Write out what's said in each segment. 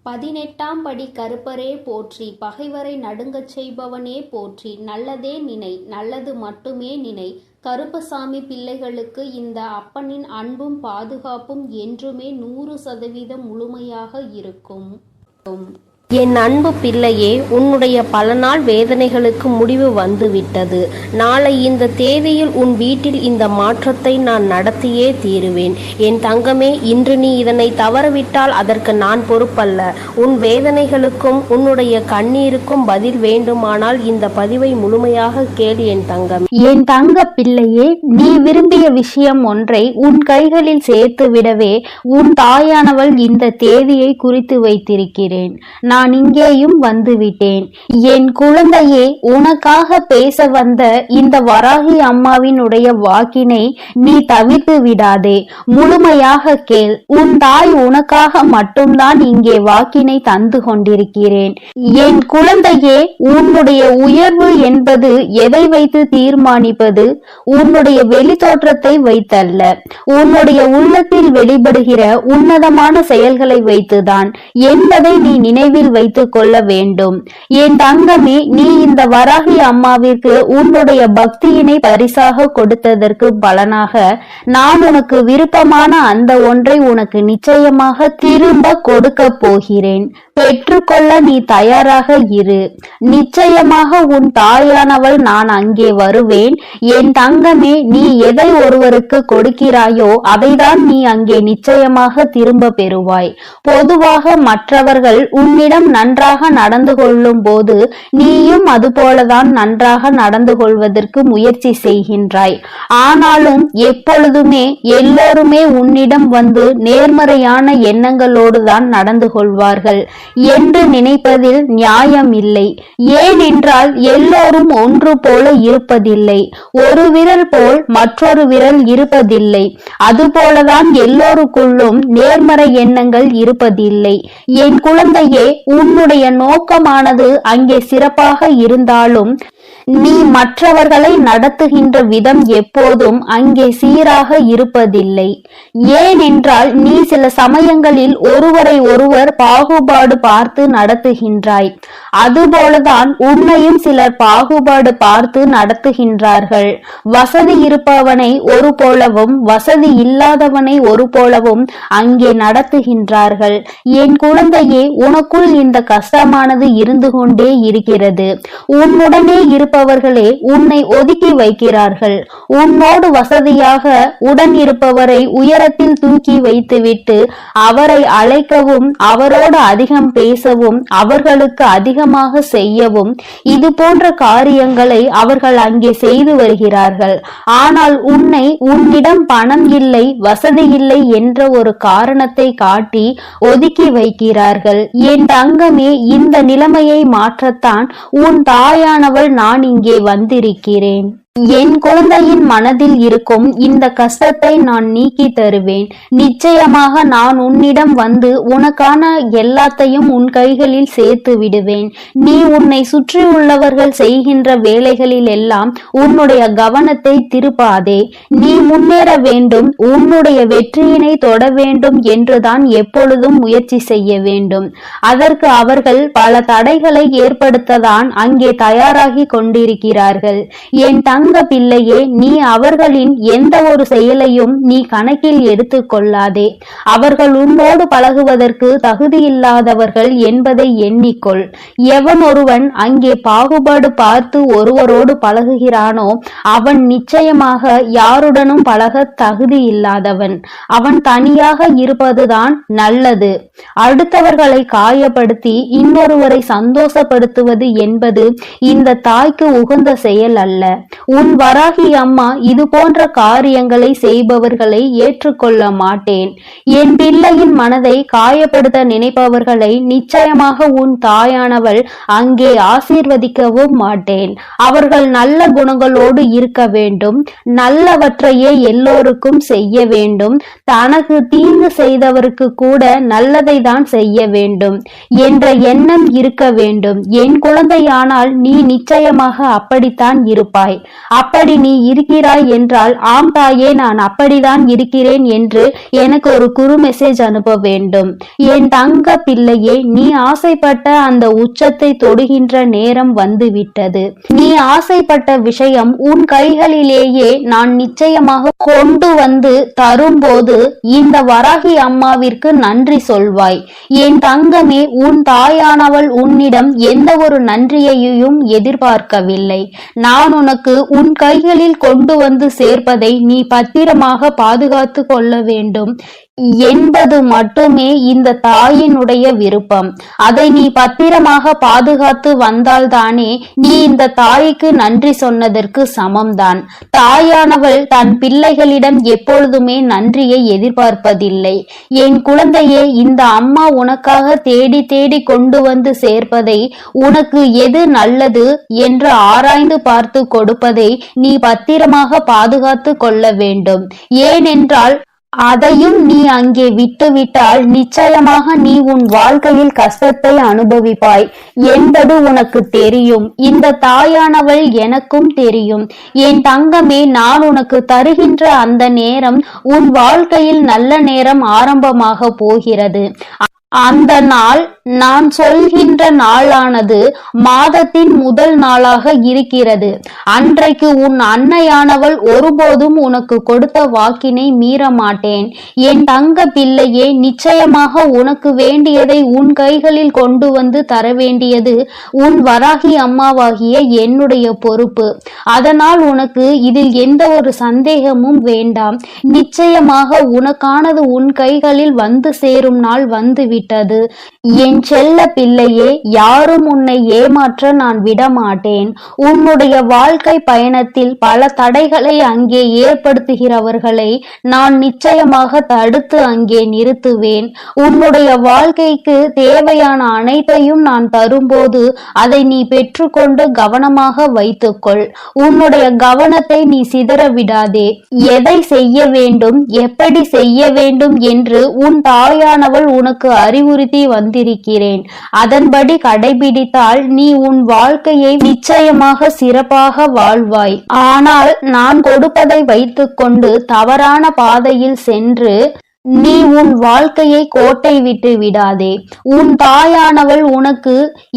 18ஆம் படி கருப்பரே போற்றி, பகைவரை நடுங்கச் செய்பவனே போற்றி, நல்லதே நினை, நல்லது மட்டுமே நினை. கருப்பசாமி பிள்ளைகளுக்கு இந்த அப்பனின் அன்பும் பாதுகாப்பும் என்றுமே 100% முழுமையாக இருக்கும். என் அன்பு பிள்ளையே, உன்னுடைய பல நாள் வேதனைகளுக்கு முடிவு வந்துவிட்டது. நாளை இந்த தேதியில் உன் வீட்டில் இந்த மாற்றத்தை நான் நடத்தியே தீருவேன். என் தங்கமே, இன்று நீ இதனை தவறவிட்டால் அதற்கு நான் பொறுப்பல்ல. உன் வேதனைகளுக்கும் உன்னுடைய கண்ணீருக்கும் பதில் வேண்டுமானால் இந்த பதிவை முழுமையாக கேள் என் தங்கம். என் தங்க பிள்ளையே, நீ விரும்பிய விஷயம் ஒன்றை உன் கைகளில் சேர்த்து விடவே உன் தாயானவள் இந்த தேதியை குறித்து வைத்திருக்கிறேன். நான் இங்கேயும் வந்துவிட்டேன். என் குழந்தையே, உனக்காக பேச வந்த இந்த வராகி அம்மாவினுடைய வாக்கினை நீ தவிர்த்து விடாதே. முழுமையாக கேள். உன் தாய் உனக்காக மட்டும்தான் இங்கே வாக்கினை தந்து கொண்டிருக்கிறேன். என் குழந்தையே, உன்னுடைய உயர்வு என்பது எதை வைத்து தீர்மானிப்பது? உன்னுடைய வெளி தோற்றத்தை வைத்தல்ல, உன்னுடைய உள்ளத்தில் வெளிப்படுகிற உன்னதமான செயல்களை வைத்துதான் என்பதை நீ நினைவில் வைத்துக் கொள்ள வேண்டும். என் தங்கமே, நீ இந்த வராகி அம்மாவிற்கு உன்னுடைய பக்தியினை பரிசாக கொடுத்ததற்கு பலனாக நான் உனக்கு விருப்பமான அந்த ஒன்றை உனக்கு நிச்சயமாக திரும்ப கொடுக்க போகிறேன். பெற்றுக்கொள்ள நீ தயாராக இரு. நிச்சயமாக உன் தாயானவள் நான் அங்கே வருவேன். என் தங்கமே, நீ எதை ஒருவருக்கு கொடுக்கிறாயோ அதைதான் நீ அங்கே நிச்சயமாக திரும்ப பெறுவாய். பொதுவாக மற்றவர்கள் உன்னிடம் நன்றாக நடந்து கொள்ளும் போது நீயும் அதுபோலதான் நன்றாக நடந்து கொள்வதற்கு முயற்சி செய்கின்றாய். ஆனாலும் எப்பொழுதுமே எல்லோருமே உன்னிடம் வந்து நேர்மறையான எண்ணங்களோடு தான் நடந்து கொள்வார்கள் என்று நினைப்பதில் நியாயம் இல்லை. ஏனென்றால் எல்லோரும் ஒன்று போல இருப்பதில்லை. ஒரு விரல் போல் மற்றொரு விரல் இருப்பதில்லை. அதுபோலதான் எல்லோருக்குள்ளும் நேர்மறை எண்ணங்கள் இருப்பதில்லை. என் குழந்தையே, உன்னுடைய நோக்கமானது அங்கே சிறப்பாக இருந்தாலும் நீ மற்றவர்களை நடத்துகின்ற விதம் எப்போதும் அங்கே சீராக இருப்பதில்லை. ஏனென்றால் நீ சில சமயங்களில் ஒருவரை ஒருவர் பாகுபாடு பார்த்து நடத்துகின்றாய். அதுபோலதான் உன்னையும் சிலர் பாகுபாடு பார்த்து நடத்துகின்றார்கள். வசதி இருப்பவனை ஒரு போலவும் வசதி இல்லாதவனை ஒரு போலவும் அங்கே நடத்துகின்றார்கள். என் குழந்தையே, உனக்குள் இந்த கஷ்டமானது இருந்து கொண்டே இருக்கிறது. உன்னுடனே இருப்பவர்களே உன்னை ஒதுக்கி வைக்கிறார்கள். உன்னோடு வசதியாக உடன் இருப்பவரை உயரத்தில் தூக்கி வைத்துவிட்டு அவரை அழைக்கவும் அவரோடு அதிகம் பேசவும் அவர்களுக்கு அதிகமாக செய்யவும் இது போன்ற காரியங்களை அவர்கள் அங்கே செய்து வருகிறார்கள். ஆனால் உன்னை உன்னிடம் பணம் இல்லை, வசதி இல்லை என்ற ஒரு காரணத்தை காட்டி ஒதுக்கி வைக்கிறார்கள். என் தங்கமே, இந்த நிலைமையை மாற்றத்தான் உன் தாயானவள் நான் இங்கே வந்திருக்கிறேன். என் குழந்தையின் மனதில் இருக்கும் இந்த கஷ்டத்தை நான் நீக்கி தருவேன். நிச்சயமாக நான் உன்னிடம் வந்து உனக்கான எல்லாத்தையும் உன் கைகளில் சேர்த்து விடுவேன். நீ உன்னை சுற்றி உள்ளவர்கள் செய்கின்ற வேலைகளில் எல்லாம் உன்னுடைய கவனத்தை திருப்பாதே. நீ முன்னேற வேண்டும், உன்னுடைய வெற்றியினை தொட வேண்டும் என்றுதான் எப்பொழுதும் முயற்சி செய்ய வேண்டும். அதற்கு அவர்கள் பல தடைகளை ஏற்படுத்ததான் அங்கே தயாராகி கொண்டிருக்கிறார்கள். என் தங்க பிள்ளையே, நீ அவர்களின் எந்த ஒரு செயலையும் நீ கணக்கில் எடுத்துக் கொள்ளாதே. அவர்கள் உன்னோடு பழகுவதற்கு தகுதியில்லாதவர்கள் என்பதை எண்ணிக்கொள். எவன் ஒருவன் அங்கே பாகுபாடு பார்த்து ஒருவரோடு பழகுகிறானோ அவன் நிச்சயமாக யாருடனும் பழக தகுதி இல்லாதவன். அவன் தனியாக இருப்பதுதான் நல்லது. அடுத்தவர்களை காயப்படுத்தி இன்னொருவரை சந்தோஷப்படுத்துவது என்பது இந்த தாய்க்கு உகந்த செயல் அல்ல. உன் வராகி அம்மா இது போன்ற காரியங்களை செய்பவர்களை ஏற்றுக்கொள்ள மாட்டேன். என் பிள்ளையின் மனதை காயப்படுத்த நினைப்பவர்களை நிச்சயமாக உன் தாயானவள் அங்கே ஆசீர்வதிக்கவும் மாட்டேன். அவர்கள் நல்ல குணங்களோடு இருக்க வேண்டும், நல்லவற்றையே எல்லோருக்கும் செய்ய வேண்டும், தனக்கு தீங்கு செய்தவருக்கு கூட நல்லதை தான் செய்ய வேண்டும் என்ற எண்ணம் இருக்க வேண்டும். என் குழந்தையானால் நீ நிச்சயமாக அப்படித்தான் இருப்பாய். அப்படி நீ இருக்கிறாய் என்றால் ஆம் தாயே, நான் அப்படிதான் இருக்கிறேன் என்று எனக்கு ஒரு குறு மெசேஜ் அனுப்ப வேண்டும். என் தங்க பிள்ளையே, நீ ஆசைப்பட்ட அந்த உச்சத்தை தொடுகின்ற நேரம் வந்துவிட்டது. நீ ஆசைப்பட்ட விஷயம் உன் கைகளிலேயே நான் நிச்சயமாக கொண்டு வந்து தரும்போது இந்த வராகி அம்மாவிற்கு நன்றி சொல்வாய். என் தங்கமே, உன் தாயானவள் உன்னிடம் எந்த ஒரு நன்றியையும் எதிர்பார்க்கவில்லை. நான் உனக்கு உன் கைகளில் கொண்டு வந்து சேர்ப்பதை நீ பத்திரமாக பாதுகாத்து கொள்ள வேண்டும் என்பது மட்டுமே இந்த தாயினுடைய விருப்பம். அதை நீ பத்திரமாக பாதுகாத்து வந்தால்தானே நீ இந்த தாய்க்கு நன்றி சொன்னதற்கு சமம்தான். தாயானவள் தன் பிள்ளைகளிடம் எப்பொழுதுமே நன்றியை எதிர்பார்ப்பதில்லை. என் குழந்தையே, இந்த அம்மா உனக்காக தேடி தேடி கொண்டு வந்து சேர்ப்பதை, உனக்கு எது நல்லது என்று ஆராய்ந்து பார்த்து கொடுப்பதை நீ பத்திரமாக பாதுகாத்து கொள்ள வேண்டும். ஏனென்றால் அதையும் நீ அங்கே விட்டுவிட்டால் நிச்சயமாக நீ உன் வாழ்க்கையில் கஷ்டத்தை அனுபவிப்பாய் என்பது உனக்கு தெரியும். இந்த தாயானவள் எனக்கும் தெரியும். என் தங்கமே, நான் உனக்கு தருகின்ற அந்த நேரம் உன் வாழ்க்கையில் நல்ல நேரம் ஆரம்பமாக போகிறது. அந்த நாள் நான் சொல்கின்ற நாளானது மாதத்தின் முதல் நாளாக இருக்கிறது. அன்றைக்கு உன் அன்னையானவள் ஒருபோதும் உனக்கு கொடுத்த வாக்கினை மீற மாட்டேன். என் தங்க பிள்ளையே, நிச்சயமாக உனக்கு வேண்டியதை உன் கைகளில் கொண்டு வந்து தர வேண்டியது உன் வராகி அம்மாவாகிய என்னுடைய பொறுப்பு. அதனால் உனக்கு இதில் எந்த ஒரு சந்தேகமும் வேண்டாம். நிச்சயமாக உனக்கானது உன் கைகளில் வந்து சேரும் நாள் வந்துவிட்டது. என் செல்ல பிள்ளையே, யாரும் உன்னை ஏமாற்ற நான் விடமாட்டேன். உன்னுடைய வாழ்க்கை பயணத்தில் பல தடைகளை அங்கே ஏற்படுத்துகிறவர்களை நான் நிச்சயமாக தடுத்து அங்கே நிறுத்துவேன். உன்னுடைய வாழ்க்கைக்கு தேவையான அனைத்தையும் நான் தரும்போது அதை நீ பெற்றுக்கொண்டு கவனமாக வைத்துக்கொள். உன்னுடைய கவனத்தை நீ சிதற விடாதே. எதை செய்ய வேண்டும், எப்படி செய்ய வேண்டும் என்று உன் தாயானவள் உனக்கு அறிவுறுத்தி வந்திருக்கிறேன். அதன்படி கடைபிடித்தால் நீ உன் வாழ்க்கையை நிச்சயமாக சிறப்பாக வாழ்வாய். ஆனால் நான் கொடுப்பதை வைத்துக்கொண்டு தவறான பாதையில் சென்று நீ உன் வாழ்க்கையை கோட்டை விட்டு விடாதே. உன் தாயானவள் உனக்கு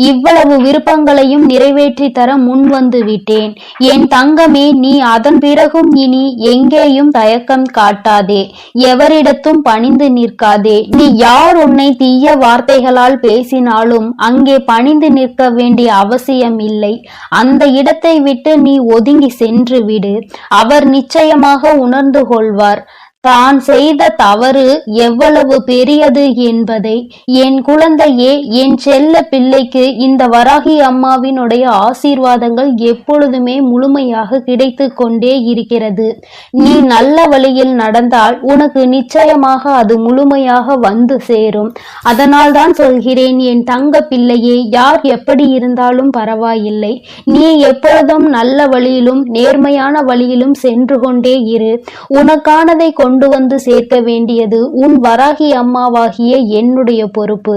இவ்வளவு விருப்பங்களையும் நிறைவேற்றி தர முன் வந்து விட்டேன். என் தங்கமே, நீ அதன் பிறகும் இனி எங்கேயும் தயக்கம் காட்டாதே. எவரிடத்தும் பணிந்து நிற்காதே. நீ யார் உன்னை தீய வார்த்தைகளால் பேசினாலும் அங்கே பணிந்து நிற்க வேண்டிய அவசியம் இல்லை. அந்த இடத்தை விட்டு நீ ஒதுங்கி சென்று விடு. அவர் நிச்சயமாக உணர்ந்து கொள்வார் தான் செய்த தவறு எவ்வளவு பெரியது என்பதை. என் குழந்தையே, என் செல்ல பிள்ளைக்கு இந்த வராகி அம்மாவினுடைய ஆசீர்வாதங்கள் எப்பொழுதுமே முழுமையாக கிடைத்து கொண்டே இருக்கிறது. நீ நல்ல வழியில் நடந்தால் உனக்கு நிச்சயமாக அது முழுமையாக வந்து சேரும். அதனால் தான் சொல்கிறேன், என் தங்க பிள்ளையே, யார் எப்படி இருந்தாலும் பரவாயில்லை. நீ எப்பொழுதும் நல்ல வழியிலும் நேர்மையான வழியிலும் சென்று கொண்டே இரு. உனக்கானதை கொண்டு வந்து சேர்க்க வேண்டியது உன் வராகி அம்மாவாகிய என்னுடைய பொறுப்பு.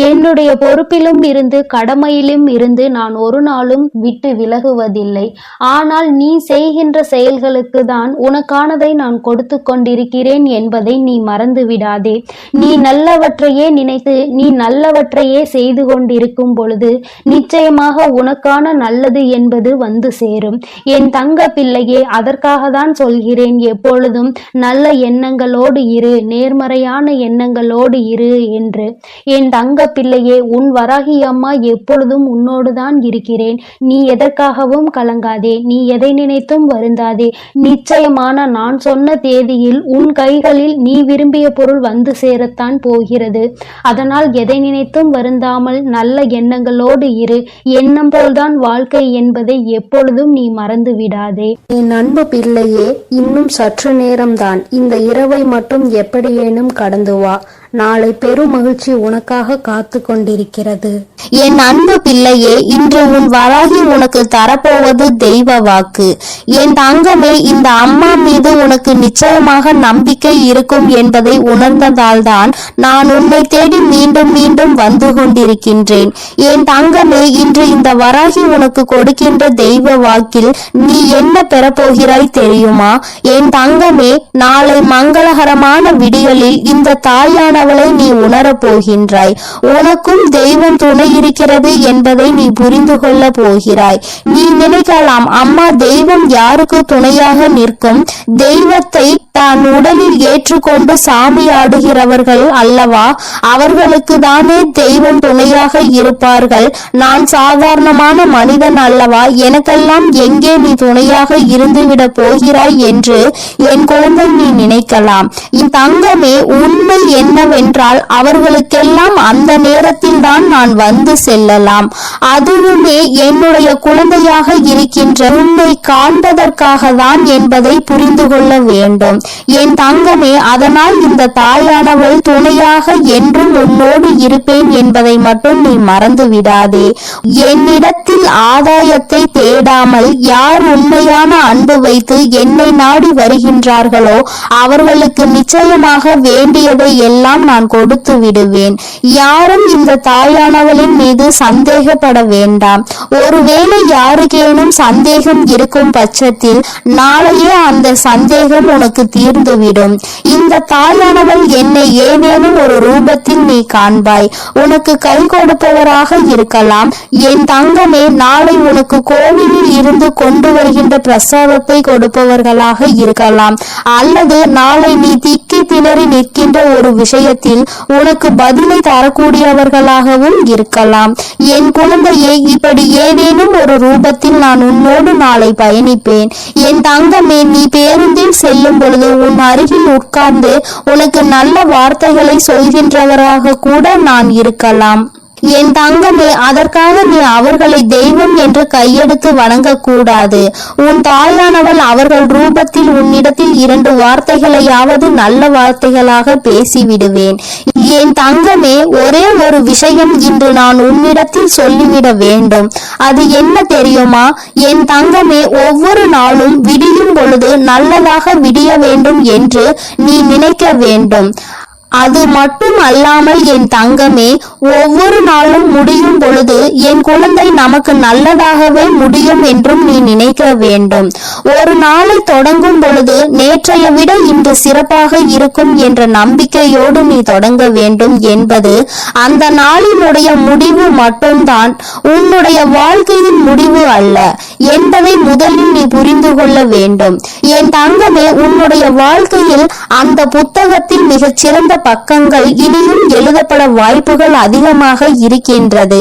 என்னுடைய பொறுப்பிலும் இருந்து கடமையிலும் இருந்து நான் ஒரு நாளும் விட்டு விலகுவதில்லை. ஆனால் நீ செய்கின்ற செயல்களுக்கு தான் உனக்கானதை நான் கொடுத்து கொண்டிருக்கிறேன் என்பதை நீ மறந்து விடாதே. நீ நல்லவற்றையே நினைத்து நீ நல்லவற்றையே செய்து கொண்டிருக்கும் பொழுது நிச்சயமாக உனக்கான நல்லது என்பது வந்து சேரும். என் தங்க பிள்ளையே, அதற்காக தான் சொல்கிறேன், எப்பொழுதும் நல்ல எண்ணங்களோடு இரு, நேர்மறையான எண்ணங்களோடு இரு என்று. என் தங்க பிள்ளையே, உன் வராகி அம்மா எப்பொழுதும் உன்னோடு தான் இருக்கிறேன். நீ எதற்காகவும் கலங்காதே. நீ எதை நினைத்தும் வருந்தாதே. நிச்சயமான நான் சொன்ன தேதியில் உன் கைகளில் நீ விரும்பிய பொருள் வந்து சேரத்தான் போகிறது. அதனால் எதை நினைத்தும் வருந்தாமல் நல்ல எண்ணங்களோடு இரு. எண்ணம் போல்தான் வாழ்க்கை என்பதை எப்பொழுதும் நீ மறந்து விடாதே. என் அன்பு பிள்ளையே, இன்னும் சற்று நேரம்தான். இந்த இரவை மட்டும் எப்படியேனும் கடந்து வா. நாளை பெரும் மகிழ்ச்சி உனக்காக காத்து கொண்டிருக்கிறது. என் அன்பு பிள்ளையே, இன்று உன் வராகி உனக்கு தரப்போவது தெய்வ வாக்கு. என் தங்கமே, இந்த அம்மா மீது உனக்கு நிச்சயமாக நம்பிக்கை இருக்கும் என்பதை உணர்ந்ததால்தான் நான் உன்னை தேடி மீண்டும் மீண்டும் வந்து கொண்டிருக்கின்றேன். என் தங்கமே, இன்று இந்த வராகி உனக்கு கொடுக்கின்ற தெய்வ வாக்கில் நீ என்ன பெறப்போகிறாய் தெரியுமா? என் தங்கமே, நாளை மங்களகரமான விடியலில் இந்த தாயானவளை நீ உணரப் போகின்றாய். உனக்கும் தெய்வம் துணை இருக்கிறது என்பதை நீ புரிந்து கொள்ள போகிறாய். நீ நினைக்கலாம், அம்மா தெய்வம் யாருக்கு துணையாக நிற்கும்? தெய்வத்தை தான் உடலில் ஏற்றுக்கொண்டு சாமி ஆடுகிறவர்கள் அல்லவா, அவர்களுக்கு தானே தெய்வம் துணையாக இருப்பார்கள். நான் சாதாரணமான மனிதன் அல்லவா, எனக்கெல்லாம் எங்கே நீ துணையாக இருந்துவிட போகிறாய் என்று என் குழந்தை நீ நினைக்கலாம். என் தங்கமே, உண்மை என்னவென்றால் அவர்களுக்கெல்லாம் அந்த நேரத்தில் தான் நான் வந்து செல்லலாம். அதுவுமே என்னுடைய குழந்தையாக இருக்கின்ற உன்னை காண்பதற்காக தான் என்பதை புரிந்து கொள்ள வேண்டும் என் தங்கமே. அதனால் இந்த தாயானவள் துணையாக என்றும் உன்னோடு இருப்பேன் என்பதை மட்டும் நீ மறந்து விடாதே. என்னிடத்தில் ஆதாயத்தை தேடாமல் யார் உண்மையான அன்பு வைத்து என்னை நாடி வருகின்றார்களோ அவர்களுக்கு நிச்சயமாக வேண்டியதை எல்லாம் நான் கொடுத்து விடுவேன். யாரும் இந்த தாயானவளின் மீது சந்தேகப்பட வேண்டாம். ஒருவேளை யாருக்கேனும் சந்தேகம் இருக்கும் பட்சத்தில் நாளையே அந்த சந்தேகம் உனக்கு தீர்ந்துவிடும். இந்த தாயானவள் என்னை ஏதேனும் ஒரு ரூபத்தில் நீ காண்பாய். உனக்கு கை கொடுப்பவராக இருக்கலாம். என் தங்கமே, நாளை உனக்கு கோவிலில் இருந்து கொண்டு வருகின்ற பிரசாதத்தை கொடுப்பவர்களாக இருக்கலாம். அல்லது நாளை நீ திக்கி திணறி நிற்கின்ற ஒரு விஷயத்தில் உனக்கு பதிலை தரக்கூடியவர்களாகவும் இருக்கலாம். என் குழந்தையை, இப்படி ஏதேனும் ஒரு ரூபத்தில் நான் உன்னோடு நாளை பயணிப்பேன். என் தங்கமே, நீ பேருந்தில் செல்லும் பொழுது உன் அருகில் உட்கார்ந்து உனக்கு நல்ல வார்த்தைகளை சொல்கின்றவராக கூட நான் இருக்கலாம். என் தங்கமே, அதற்காக நீ அவர்களை தெய்வம் என்று கையெடுத்து வணங்கக்கூடாது. உன் தாயானவள் அவர்கள் ரூபத்தில் உன்னிடத்தில் 2 வார்த்தைகளையாவது நல்ல வார்த்தைகளாக பேசிவிடுவேன். என் தங்கமே, ஒரே ஒரு விஷயம் இன்று நான் உன்னிடத்தில் சொல்லிவிட வேண்டும். அது என்ன தெரியுமா? என் தங்கமே, ஒவ்வொரு நாளும் விடியும் பொழுது நல்லதாக விடிய வேண்டும் என்று நீ நினைக்க வேண்டும். அது மட்டும் அல்லாமல் என் தங்கமே, ஒவ்வொரு நாளும் முடியும் பொழுது என் குழந்தை நமக்கு நல்லதாகவே முடியும் என்றும் நீ நினைக்க வேண்டும். ஒரு நாளை தொடங்கும் பொழுது நேற்றைய விட இன்று சிறப்பாக இருக்கும் என்ற நம்பிக்கையோடு நீ தொடங்க வேண்டும் என்பது அந்த நாளினுடைய முடிவு மட்டும்தான், உன்னுடைய வாழ்க்கையின் முடிவு அல்ல என்பதை முதலில் நீ புரிந்து கொள்ள வேண்டும். என் தங்கமே, உன்னுடைய வாழ்க்கையில் அந்த புத்தகத்தில் மிகச் சிறந்த பக்கங்கள் இனியும் எழுதப்பட வாய்ப்புகள் அதிகமாக இருக்கின்றது.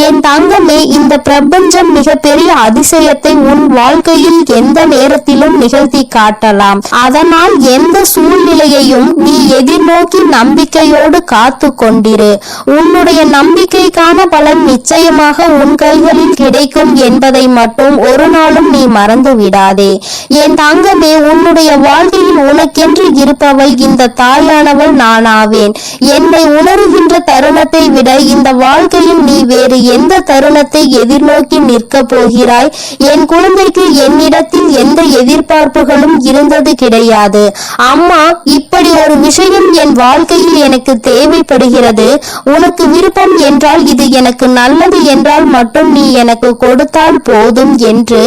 என் தங்கமே, இந்த பிரபஞ்சம் மிகப்பெரிய அதிசயத்தை உன் வாழ்க்கையில் எந்த நேரத்திலும் நிகழ்த்தி காட்டலாம். அதனால் எந்த சூழ்நிலையையும் நீ எதிர்நோக்கி நம்பிக்கையோடு காத்து கொண்டிரு. உன்னுடைய நம்பிக்கைக்கான பலன் நிச்சயமாக உன் கைகளில் கிடைக்கும் என்பதை மட்டும் ஒரு நாளும் நீ மறந்து விடாதே. என் தங்கமே, உன்னுடைய வாழ்க்கையில் உனக்கென்று இருப்பவள் இந்த தாயானவள் நானாவேன். என்னை உணர்கின்ற தருணத்தை விட இந்த வாழ்க்கையில் நீ வேறு எந்த தருணத்தை எதிர்நோக்கி நிற்க போகிறாய்? என் குழந்தைக்கு என்னிடத்தில் எந்த எதிர்பார்ப்புகளும் இருந்தது கிடையாது. அம்மா, இப்படி ஒரு விஷயம் என் வாழ்க்கையில் எனக்கு தேவைப்படுகிறது. உனக்கு விருப்பம் என்றால், இது எனக்கு நல்லது என்றால் மட்டும் நீ எனக்கு கொடுத்தால் போதும் என்று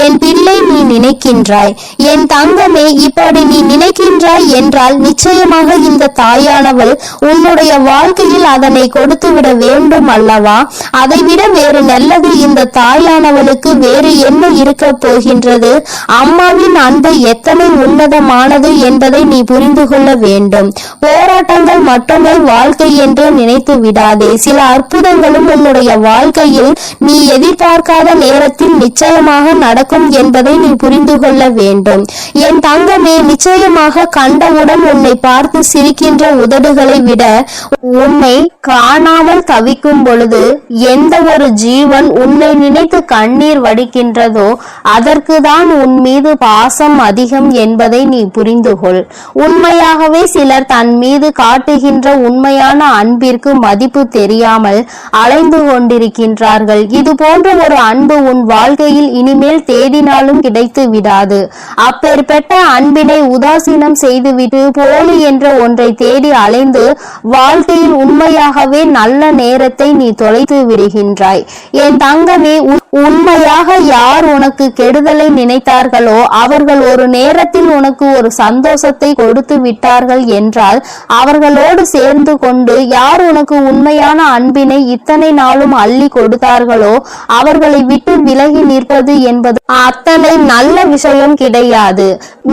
என் பிள்ளை நீ நினைக்கின்றாய். என் தங்கமே, இப்படி நீ நினைக்கின்றாய் என்றால் நிச்சயமாக இந்த தாயானவள் உன்னுடைய வாழ்க்கையில் அதனை கொடுத்து விட வேண்டும் அல்லவா? அதைவிட வேறு நல்லது இந்த தாயானவளுக்கு வேறு என்ன இருக்க போகின்றது? அம்மாவின் அன்பு எத்தனை உன்னதமானது என்பதை நீ புரிந்து கொள்ள வேண்டும். போராட்டங்கள் மட்டுமே வாழ்க்கை என்று நினைத்து விடாதே. சில அற்புதங்களும் உன்னுடைய வாழ்க்கையில் நீ எதிர்பார்க்காத நேரத்தில் நிச்சயமாக நடக்கும் என்பதை நீ புரிந்து கொள்ள வேண்டும். என் தங்கமே, நிச்சயமாக கண்டவுடன் உன்னை பார்த்து சிரிக்கின்ற உதடுகளை விட உன்னை காணாமல் தவிக்கும் பொழுது எந்த ஒரு ஜீவன் உன்னை நினைத்து கண்ணீர் வடிக்கின்றதோ அதற்குதான் உன் மீது பாசம் அதிகம் என்பதை நீ புரிந்து கொள். உண்மையாகவே சிலர் தன் மீது காட்டுகின்ற உண்மையான அன்பிற்கு மதிப்பு தெரியாமல் அலைந்து கொண்டிருக்கின்றார்கள். இது போன்ற ஒரு அன்பு உன் வாழ்க்கையில் இனிமேல் தேடினாலும் கிடைத்து விடாது. அப்பேற்பட்ட அன்பினை உதாசீனம் செய்துவிட்டு போலி என்ற ஒன்றை தேடி அலைந்து வாழ்க்கையில் உண்மையாகவே நல்ல நேரத்தை நீ தொலைத்து விடுகின்றாய். என் தங்கமே, உண்மையாக யார் உனக்கு கெடுதலை நினைத்தார்களோ அவர்கள் ஒரு நேரத்தில் உனக்கு ஒரு சந்தோஷத்தை கொடுத்து விட்டார்கள் என்றால் அவர்களோடு சேர்ந்து கொண்டு யார் உனக்கு உண்மையான அன்பினை இத்தனை நாளும் அள்ளி கொடுத்தார்களோ அவர்களை விட்டு விலகி நிற்பது என்பது அத்தனை நல்ல விஷயம் கிடையாது.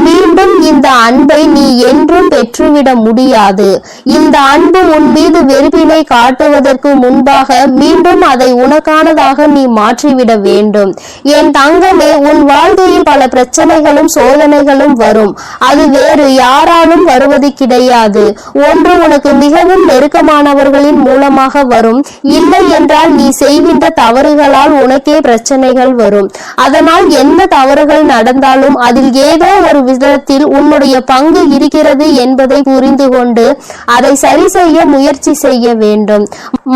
மீண்டும் இந்த அன்பை நீ என்றும் பெற்றுவிட முடியாது. இந்த அன்பு உன் மீது வெறுப்பினை காட்டுவதற்கு முன்பாக மீண்டும் அதை உனக்கானதாக நீ மாற்றிவிட வேண்டும். என் தங்கமே, உன் வாழ்க்கையில் பல பிரச்சனைகளும் சோதனைகளும் வரும். அது வேறு யாராலும் வருவது கிடையாது. ஒன்று உனக்கு மிகவும் நெருக்கமானவர்களின் மூலமாக வரும். இல்லை என்றால் நீ செய்கின்ற தவறுகளால் உனக்கே பிரச்சனைகள் வரும். அதனால் எந்த தவறுகள் நடந்தாலும் அதில் ஏதோ ஒரு விதத்தில் உன்னுடைய பங்கு இருக்கிறது என்பதை புரிந்து கொண்டு அதை சரி செய்ய முயற்சி செய்ய வேண்டும்.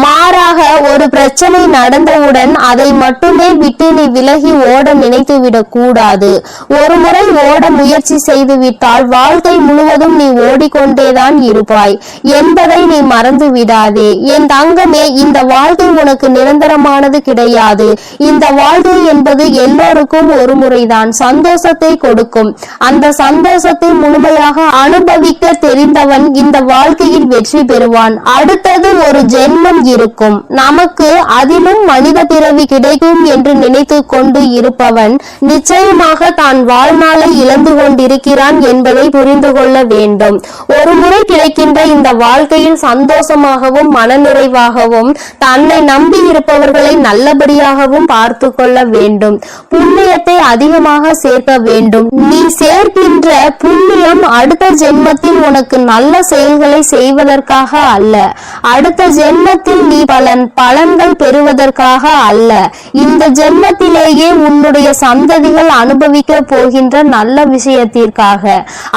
மாறாக ஒரு பிரச்சனை நடந்தவுடன் அதை மட்டுமே விட்டு நீ விலகி ஓட நினைத்து விடக் கூடாது. ஒரு முறை ஓட முயற்சி செய்து விட்டால் வாழ்க்கை முழுவதும் நீ ஓடிக்கொண்டேதான் இருப்பாய் என்பதை நீ மறந்து விடாதே. என் தங்கமே, இந்த வாழ்க்கை உனக்கு நிரந்தரமானது கிடையாது. இந்த வாழ்க்கை என்பது எல்லோருக்கும் ஒரு முறைதான் சந்தோஷத்தை கொடுக்கும். அந்த சந்தோஷத்தை முழுமையாக அனுபவிக்க தெரிந்தவன் இந்த வாழ்க்கையில் வெற்றி பெறுவான். அடுத்தது ஒரு ஜென்மம் இருக்கும், நமக்கு அதிலும் மனித பிறவி கிடைக்கும் என்று நினைத்து கொண்டு இருப்பவன் நிச்சயமாக தான் வாழ்நாளை இழந்து கொண்டிருக்கிறான் என்பதை புரிந்து கொள்ள வேண்டும். ஒரு முறை கிடைக்கின்ற இந்த வாழ்க்கையில் சந்தோஷமாகவும் மனநிறைவாகவும் தன்னை நம்பி இருப்பவர்களை நல்லபடியாகவும் பார்த்து கொள்ள வேண்டும். புண்ணியத்தை அதிகமாக சேர்க்க வேண்டும். நீ சேர்க்கின்ற புண்ணியம் அடுத்த ஜென்மத்தில் உனக்கு நல்ல செயல்களை செய்வதற்காக அல்ல, அடுத்த ஜென்மத்தில் நீ பலன்கள் பெறுவதற்காக அல்ல, இந்த ஜென்மத்திலேயே உன்னுடைய சந்ததிகள் அனுபவிக்க போகின்ற நல்ல விஷயத்திற்காக.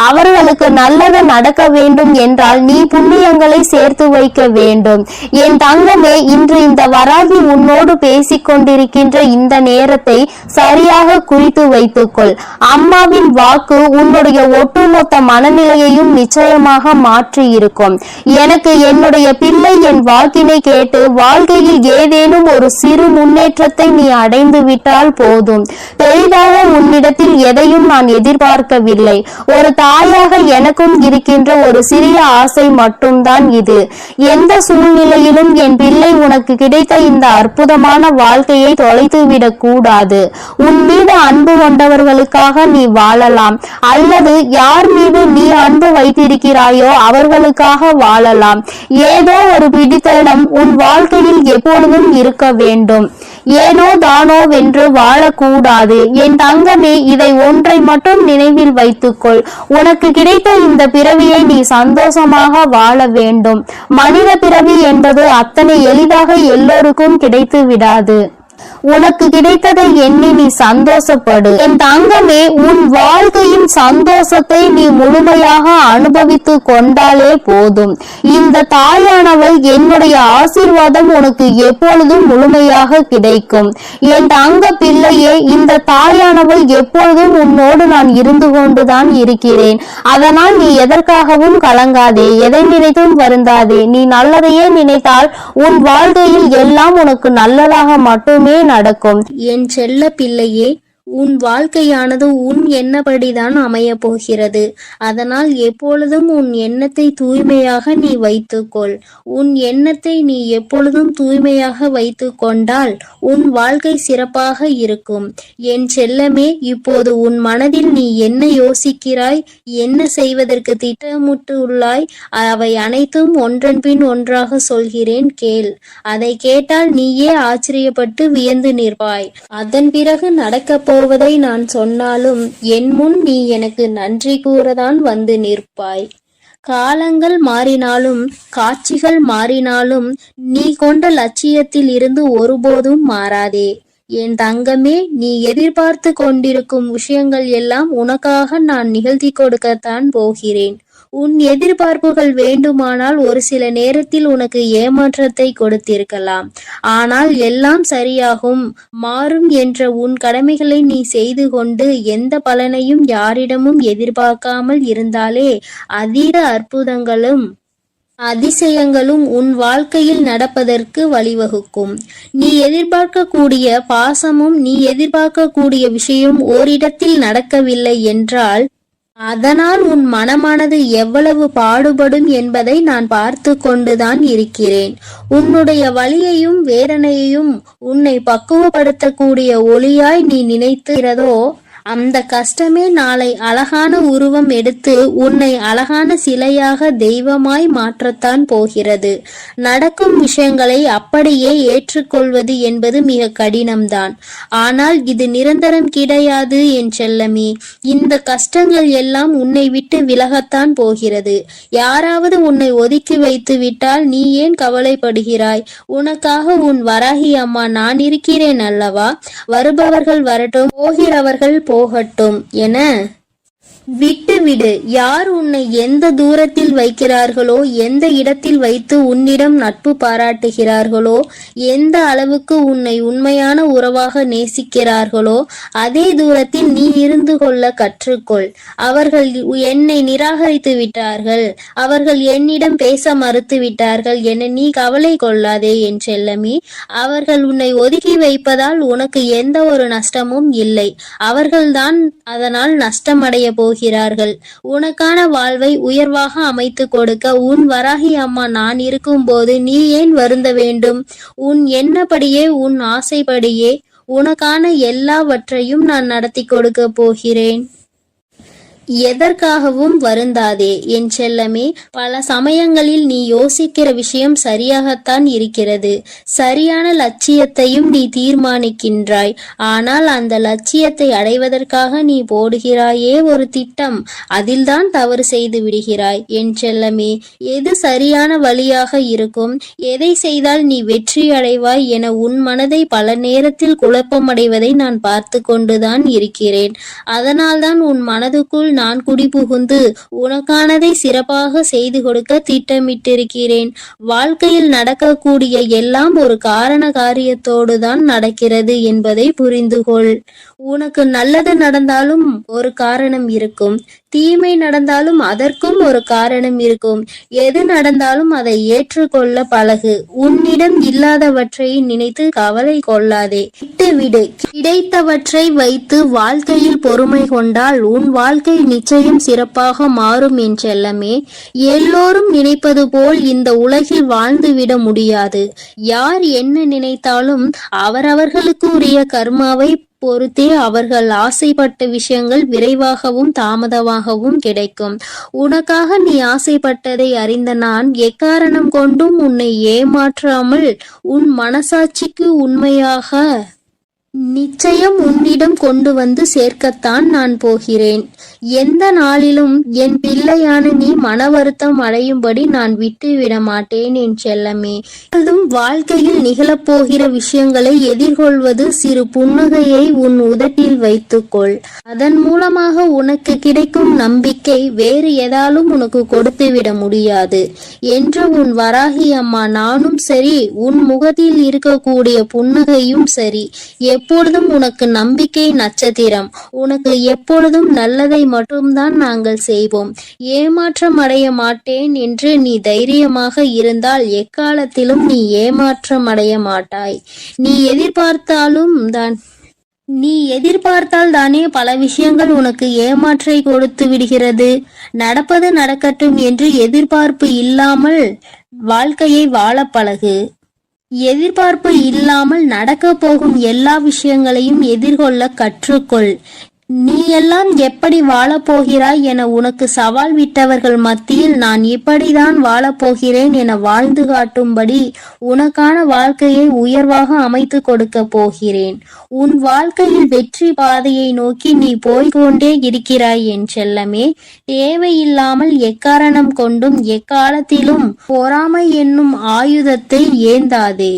அவர்களுக்கு நல்லது நடக்க வேண்டும் என்றால் நீ புண்ணியங்களை சேர்த்து வைக்க வேண்டும். என் தங்கமே, இன்று இந்த வராகி உன்னோடு பேசிக் கொண்டிருக்கின்ற இந்த நேரத்தை சரியாக குறித்து வைத்துக்கொள். அம்மாவின் வாக்கு உன்னுடைய ஒட்டுமொத்த மனநிலையையும் நிச்சயமாக மாற்றி இருக்கும். எனக்கு என்னுடைய பிள்ளை என் வாக்கினை கேட்டு வாழ்க்கையில் ஏதேனும் ஒரு சிறு முன்னேற்றத்தை நீ அடைந்து விட்டால் போதும். பெரிதாக உன்னிடத்தில் எதையும் நான் எதிர்பார்க்கவில்லை. ஒரு தாயாக எனக்கும் இருக்கின்ற ஒரு சிறிய ஆசை மட்டும்தான் இது. எந்த சூழ்நிலையிலும் என் பிள்ளை உனக்கு கிடைத்த இந்த அற்புதமான வாழ்க்கையை தொலைத்து விடக் கூடாது. உன் மீது அன்பு கொண்டவர்களுக்காக நீ வாழலாம், அல்லது யார் மீது நீ அன்பு வைத்திருக்கிறாயோ அவர்களுக்காக வாழலாம். ஏதோ ஒரு பிடித்தனம் உன் வாழ்க்கையில் எப்பொழுதும் இருக்க வேண்டும். ஏனோ தானோ வென்று வாழக்கூடாது. என் தங்கமே, இதை ஒன்றை மட்டும் நினைவில் வைத்துக்கொள். உனக்கு கிடைத்த இந்த பிறவியை நீ சந்தோஷமாக வாழ வேண்டும். மனித பிறவி என்பது அத்தனை எளிதாக எல்லோருக்கும் கிடைத்து விடாது. உனக்கு கிடைத்ததை எண்ணி நீ சந்தோஷப்படு. என் தங்கமே, உன் வாழ்க்கையின் சந்தோஷத்தை நீ முழுமையாக அனுபவித்து கொண்டாலே போதும். இந்த தாயானவள் என்னுடைய ஆசீர்வாதம் உனக்கு எப்பொழுதும் முழுமையாக கிடைக்கும். என் தங்க பிள்ளையே, இந்த தாயானவள் எப்பொழுதும் உன்னோடு நான் இருந்து கொண்டுதான் இருக்கிறேன். அதனால் நீ எதற்காகவும் கலங்காதே, எதை நினைத்தும் வருந்தாதே. நீ நல்லதையே நினைத்தால் உன் வாழ்க்கையில் எல்லாம் உனக்கு நல்லதாக மட்டுமே நடக்கும். என் செல்ல பிள்ளையே, உன் வாழ்க்கையானது உன் எண்ணப்படிதான் அமைய போகிறது. அதனால் எப்பொழுதும் உன் எண்ணத்தை தூய்மையாக நீ வைத்துக்கொள். உன் எண்ணத்தை நீ எப்பொழுதும் தூய்மையாக வைத்து கொண்டால் உன் வாழ்க்கை சிறப்பாக இருக்கும். என் செல்லமே, இப்போது உன் மனதில் நீ என்ன யோசிக்கிறாய், என்ன செய்வதற்கு திட்டமிட்டு உள்ளாய், அவை அனைத்தும் ஒன்றன் பின் ஒன்றாக சொல்கிறேன், கேள். அதை கேட்டால் நீயே ஆச்சரியப்பட்டு வியந்து நிற்பாய். அதன் பிறகு நடக்க போவதை நான் சொன்னாலும் என் முன் நீ எனக்கு நன்றி கூறதான் வந்து நிற்பாய். காலங்கள் மாறினாலும் காட்சிகள் மாறினாலும் நீ கொண்ட லட்சியத்தில் இருந்து ஒருபோதும் மாறாதே. என் தங்கமே, நீ எதிர்பார்த்து கொண்டிருக்கும் விஷயங்கள் எல்லாம் உனக்காக நான் நிகழ்த்தி கொடுக்கத்தான் போகிறேன். உன் எதிர்பார்ப்புகள் வேண்டுமானால் ஒரு சில நேரத்தில் உனக்கு ஏமாற்றத்தை கொடுத்திருக்கலாம். ஆனால் எல்லாம் சரியாகும், மாறும் என்ற உன் கடமைகளை நீ செய்து கொண்டு எந்த பலனையும் யாரிடமும் எதிர்பார்க்காமல் இருந்தாலே அதீத அற்புதங்களும் அதிசயங்களும் உன் வாழ்க்கையில் நடப்பதற்கு வழிவகுக்கும். நீ எதிர்பார்க்கக்கூடிய பாசமும் நீ எதிர்பார்க்கக்கூடிய விஷயம் ஓரிடத்தில் நடக்கவில்லை என்றால் அதனால் உன் மனமானது எவ்வளவு பாடுபடும் என்பதை நான் பார்த்து கொண்டுதான் இருக்கிறேன். உன்னுடைய வலியையும் வேதனையையும் உன்னை பக்குவப்படுத்தக்கூடிய ஒளியாய் நீ நினைக்கிறதோ அந்த கஷ்டமே நாளை அழகான உருவம் எடுத்து உன்னை அழகான சிலையாக தெய்வமாய் மாற்றத்தான் போகிறது. நடக்கும் விஷயங்களை அப்படியே ஏற்றுக்கொள்வது என்பது மிக கடினம்தான். ஆனால் இது நிரந்தரம் கிடையாது என் செல்லமே. இந்த கஷ்டங்கள் எல்லாம் உன்னை விட்டு விலகத்தான் போகிறது. யாராவது உன்னை ஒதுக்கி வைத்து விட்டால் நீ ஏன் கவலைப்படுகிறாய்? உனக்காக உன் வராகி அம்மா நான் இருக்கிறேன் அல்லவா? வருபவர்கள் வரட்டும், போகிறவர்கள் போகட்டும் என விட்டுவிடு. யார் உன்னை எந்த தூரத்தில் வைக்கிறார்களோ, எந்த இடத்தில் வைத்து உன்னிடம் நட்பு பாராட்டுகிறார்களோ, எந்த அளவுக்கு உன்னை உண்மையான உறவாக நேசிக்கிறார்களோ அதே தூரத்தில் நீ இருந்து கொள்ள கற்றுக்கொள். அவர்கள் என்னை நிராகரித்து விட்டார்கள், அவர்கள் என்னிடம் பேச மறுத்து விட்டார்கள் என நீ கவலை கொள்ளாதே என் செல்லமே. அவர்கள் உன்னை ஒதுக்கி வைப்பதால் உனக்கு எந்த ஒரு நஷ்டமும் இல்லை. அவர்கள்தான் அதனால் நஷ்டமடைய போகிறார்கள். உனக்கான வாழ்வை உயர்வாக அமைத்து கொடுக்க உன் வராகி அம்மா நான் இருக்கும்போது நீ ஏன் வருந்த வேண்டும்? உன் எண்ணப்படியே உன் ஆசைப்படியே உனக்கான எல்லாவற்றையும் நான் நடத்தி கொடுக்க போகிறேன். எதற்காகவும் வருந்தாதே என் செல்லமே. பல சமயங்களில் நீ யோசிக்கிற விஷயம் சரியாகத்தான் இருக்கிறது. சரியான லட்சியத்தையும் நீ தீர்மானிக்கின்றாய். ஆனால் அந்த லட்சியத்தை அடைவதற்காக நீ போடுகிறாயே ஒரு திட்டம், அதில்தான் தவறு செய்து விடுகிறாய் என் செல்லமே. எது சரியான வழியாக இருக்கும், எதை செய்தால் நீ வெற்றி அடைவாய் என உன் மனதை பல நேரத்தில் குழப்பமடைவதை நான் பார்த்து கொண்டுதான் இருக்கிறேன். அதனால்தான் உன் மனதுக்குள் நான் குடிபுகுந்து உனக்கானதை சிறப்பாக செய்து கொடுக்க திட்டமிட்டிருக்கிறேன். வாழ்க்கையில் நடக்கக்கூடிய எல்லாம் ஒரு காரண காரியத்தோடு தான் நடக்கிறது என்பதை புரிந்து கொள். உனக்கு நல்லது நடந்தாலும் ஒரு காரணம் இருக்கும், தீமை நடந்தாலும் அதற்கும் ஒரு காரணம் இருக்கும். எது நடந்தாலும் அதை ஏற்றுக்கொள்ள பழகு. உன்னிடம் இல்லாதவற்றை நினைத்து கவலை கொள்ளாதே, விட்டுவிடு. கிடைத்தவற்றை வைத்து வாழ்க்கையில் பொறுமை கொண்டால் உன் வாழ்க்கை நிச்சயம் சிறப்பாக மாறும் என் செல்லமே. எல்லோரும் நினைப்பது போல் இந்த உலகில் வாழ்ந்துவிட முடியாது. யார் என்ன நினைத்தாலும் அவரவர்களுக்கு உரிய கர்மாவை பொறுத்தே அவர்கள் ஆசைப்பட்ட விஷயங்கள் விரைவாகவும் தாமதமாகவும் கிடைக்கும். உனக்காக நீ ஆசைப்பட்டதை அறிந்த நான் எக்காரணம் கொண்டும் உன்னை ஏமாற்றாமல் உன் மனசாட்சிக்கு உண்மையாக நிச்சயம் உன்னிடம் கொண்டு வந்து சேர்க்கத்தான் நான் போகிறேன். எந்த நாளிலும் என் பிள்ளையான நீ மன வருத்தம் அடையும்படி நான் விட்டுவிட மாட்டேன் என் செல்லமே. வாழ்க்கையில் நிகழப்போகிற விஷயங்களை எதிர்கொள்வது சிறு புன்னகையை உன் உதட்டில் வைத்துக்கொள். அதன் மூலமாக உனக்கு கிடைக்கும் நம்பிக்கை வேறு எதாலும் உனக்கு கொடுத்துவிட முடியாது என்று உன் வராகி அம்மா நானும் சரி, உன் முகத்தில் இருக்கக்கூடிய புன்னகையும் சரி, எப்பொழுதும் உனக்கு நம்பிக்கை நட்சத்திரம். உனக்கு எப்பொழுதும் நல்லதை மட்டும்தான் நாங்கள் செய்வோம். ஏமாற்றம் அடைய மாட்டேன் என்று நீ தைரியமாக இருந்தால் எக்காலத்திலும் நீ ஏமாற்றம் அடைய மாட்டாய். நீ எதிர்பார்த்தால் தானே பல விஷயங்கள் உனக்கு ஏமாற்றை கொடுத்து விடுகிறது. நடப்பது நடக்கட்டும் என்று எதிர்பார்ப்பு இல்லாமல் வாழ்க்கையை வாழ பழகு. எதிர்பார்ப்பு இல்லாமல் நடக்க போகும் எல்லா விஷயங்களையும் எதிர்கொள்ள கற்றுக்கொள். நீ எல்லாம் எப்படி வாழப்போகிறாய் என உனக்கு சவால் விட்டவர்கள் மத்தியில் நான் இப்படிதான் வாழப்போகிறேன் என வாழ்ந்து காட்டும்படி உனக்கான வாழ்க்கையை உயர்வாக அமைத்து கொடுக்க போகிறேன். உன் வாழ்க்கையில் வெற்றி பாதையை நோக்கி நீ போய்கொண்டே இருக்கிறாய் என் செல்லமே. தேவையில்லாமல் எக்காரணம் கொண்டும் எக்காலத்திலும் பொறாமை என்னும் ஆயுதத்தை ஏந்தாதே.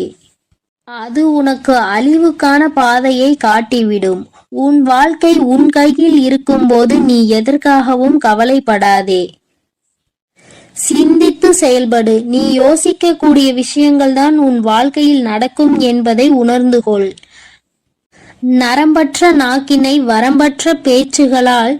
அது உனக்கு அழிவுக்கான பாதையை காட்டிவிடும். உன் வாழ்க்கை உன் கையில் இருக்கும்போது நீ எதற்காகவும் கவலைப்படாதே. சிந்தித்து செயல்படு. நீ யோசிக்கக்கூடிய விஷயங்கள் தான் உன் வாழ்க்கையில் நடக்கும் என்பதை உணர்ந்து கொள். நரம்பற்ற நாக்கினை வரம்பற்ற பேச்சுகளால்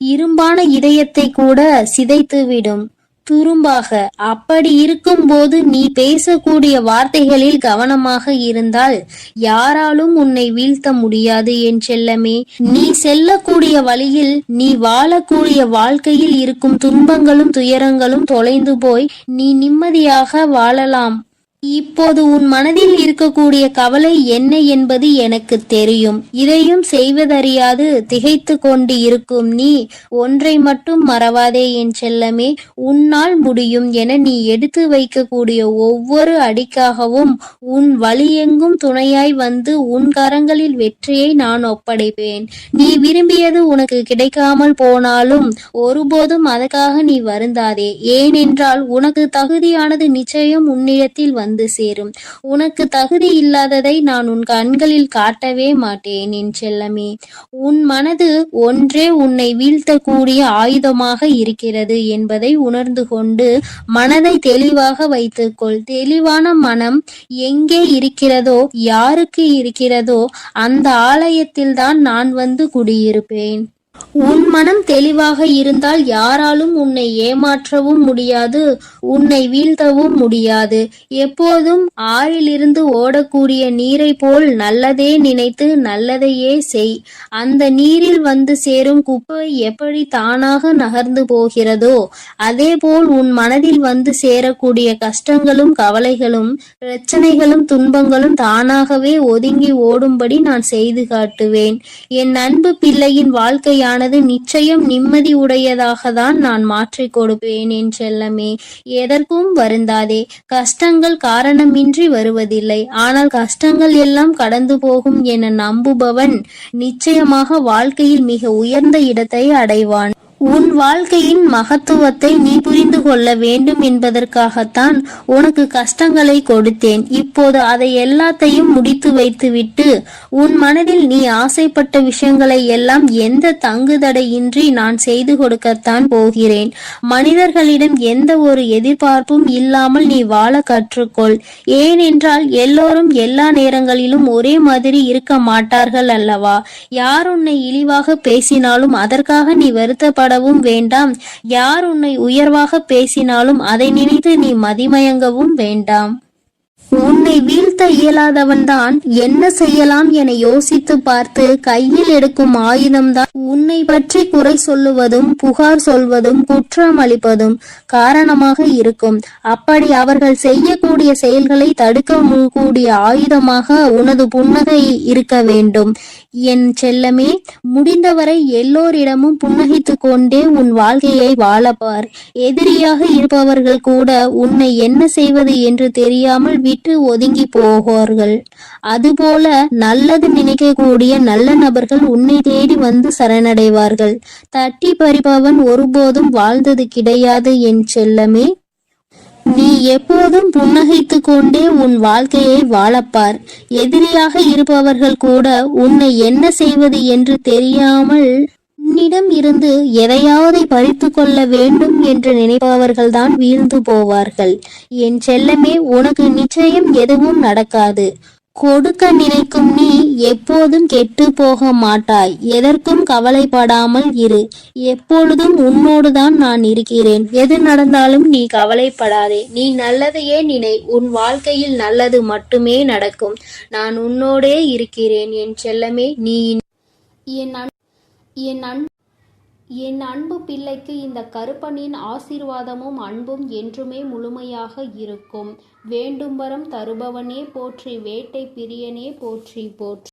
இரும்பான இதயத்தை கூட சிதைத்துவிடும் துரும்பாக. அப்படி இருக்கும்போது நீ பேசக்கூடிய வார்த்தைகளில் கவனமாக இருந்தால் யாராலும் உன்னை வீழ்த்த முடியாது என் செல்லமே. நீ செல்லக்கூடிய வழியில், நீ வாழக்கூடிய வாழ்க்கையில் இருக்கும் துன்பங்களும் துயரங்களும் தொலைந்து போய் நீ நிம்மதியாக வாழலாம். இப்போது உன் மனதில் இருக்கக்கூடிய கவலை என்ன என்பது எனக்கு தெரியும். இதையும் செய்வதறியாது திகைத்து கொண்டு இருக்கும் நீ ஒன்றை மட்டும் மறவாதே என் செல்லமே. உன்னால் முடியும் என நீ எடுத்து வைக்கக்கூடிய ஒவ்வொரு அடிக்காகவும் உன் வழியெங்கும் துணையாய் வந்து உன் கரங்களில் வெற்றியை நான் ஒப்படைப்பேன். நீ விரும்பியது உனக்கு கிடைக்காமல் போனாலும் ஒருபோதும் அதற்காக நீ வருந்தாதே. ஏனென்றால் உனக்கு தகுதியானது நிச்சயம் உன்னிடத்தில் வந்து சேரும். உனக்கு தகுதி இல்லாததை நான் உன் கண்களில் காட்டவே மாட்டேன் என் செல்லமே. உன் மனது ஒன்றே உன்னை வீழ்த்தக்கூடிய ஆயுதமாக இருக்கிறது என்பதை உணர்ந்து கொண்டு மனதை தெளிவாக வைத்துக்கொள். தெளிவான மனம் எங்கே இருக்கிறதோ, யாருக்கு இருக்கிறதோ அந்த ஆலயத்தில் தான் நான் வந்து குடியிருப்பேன். உன் மனம் தெளிவாக இருந்தால் யாராலும் உன்னை ஏமாற்றவும் முடியாது, உன்னை வீழ்த்தவும் முடியாது. எப்போதும் ஆறிலிருந்து ஓடக்கூடிய நீரை போல் நல்லதே நினைத்து நல்லதையே செய். அந்த நீரில் வந்து சேரும் குப்பை எப்படி தானாக நகர்ந்து போகிறதோ அதேபோல் உன் மனதில் வந்து சேரக்கூடிய கஷ்டங்களும் கவலைகளும் பிரச்சனைகளும் துன்பங்களும் தானாகவே ஒதுங்கி ஓடும்படி நான் செய்து காட்டுவேன். என் அன்பு பிள்ளையின் வாழ்க்கையானது நிச்சயம் நிம்மதி உடையதாக தான் நான் மாற்றிக் கொடுப்பேன் என் செல்லமே. எதற்கும் வருந்தாதே. கஷ்டங்கள் காரணமின்றி வருவதில்லை. ஆனால் கஷ்டங்கள் எல்லாம் கடந்து போகும் என நம்புபவன் நிச்சயமாக வாழ்க்கையில் மிக உயர்ந்த இடத்தை அடைவான். உன் வாழ்க்கையின் மகத்துவத்தை நீ புரிந்து கொள்ள வேண்டும் என்பதற்காகத்தான் உனக்கு கஷ்டங்களை கொடுத்தேன். இப்போது அதை எல்லாத்தையும் முடித்து வைத்துவிட்டு உன் மனதில் நீ ஆசைப்பட்ட விஷயங்களை எல்லாம் எந்த தங்குதடையின்றி நான் செய்து கொடுக்கத்தான் போகிறேன். மனிதர்களிடம் எந்த ஒரு எதிர்பார்ப்பும் இல்லாமல் நீ வாழ கற்றுக்கொள். ஏனென்றால் எல்லோரும் எல்லா நேரங்களிலும் ஒரே மாதிரி இருக்க மாட்டார்கள் அல்லவா? யார் உன்னை இழிவாக பேசினாலும் அதற்காக நீ வருத்தப்பட வேண்டாம். யார் உன்னை உயர்வாக பேசினாலும் அதை நினைத்து நீ மதிமயங்கவும் வேண்டாம். உன்னை வீழ்த்த இயலாதவன் தான் என்ன செய்யலாம் என யோசித்து பார்த்து கையில் எடுக்கும் ஆயுதம்தான் உன்னை பற்றி குறை சொல்லுவதும் புகார் சொல்வதும் குற்றம் அளிப்பதும் காரணமாக இருக்கும். அப்படி அவர்கள் செய்யக்கூடிய செயல்களை தடுக்க கூடிய ஆயுதமாக உனது புன்னகை இருக்க வேண்டும் என் செல்லமே. முடிந்தவரை எல்லோரிடமும் புன்னகைத்து கொண்டே உன் வாழ்க்கையை வாழப்பார். எதிரியாக இருப்பவர்கள் கூட உன்னை என்ன செய்வது என்று தெரியாமல் விட்டு ஒதுங்கி போவார்கள். அதுபோல நல்லது நினைக்கக்கூடிய நல்ல நபர்கள் உன்னை தேடி வந்து சரணடைவார்கள். தட்டி பறிப்பவன் ஒருபோதும் வாழ்ந்தது கிடையாது என் செல்லமே. நீ எப்போதும் புன்னகைத்து கொண்டே உன் வாழ்க்கையை வாழப்பார். எதிரியாக இருப்பவர்கள் கூட உன்னை என்ன செய்வது என்று தெரியாமல் உன்னிடம் இருந்து எதையாவது பறித்து கொள்ள வேண்டும் என்று நினைப்பவர்கள்தான் வீழ்ந்து போவார்கள். என் செல்லமே, உனக்கு நிச்சயம் எதுவும் நடக்காது. கொடுக்க நினைக்கும் நீ எப்போதும் கெட்டு போக மாட்டாய். எதற்கும் கவலைப்படாமல் இரு. எப்பொழுதும் உன்னோடுதான் நான் இருக்கிறேன். எது நடந்தாலும் நீ கவலைப்படாதே. நீ நல்லதையே நினை. உன் வாழ்க்கையில் நல்லது மட்டுமே நடக்கும். நான் உன்னோடே இருக்கிறேன் என் செல்லமே. நீ என் அன்பு பிள்ளைக்கு இந்த கருப்பனின் ஆசீர்வாதமும் அன்பும் என்றுமே முழுமையாக இருக்கும். வேண்டும் வரம் தருபவனே போற்றி, வேட்டை பிரியனே போற்றி போற்றி.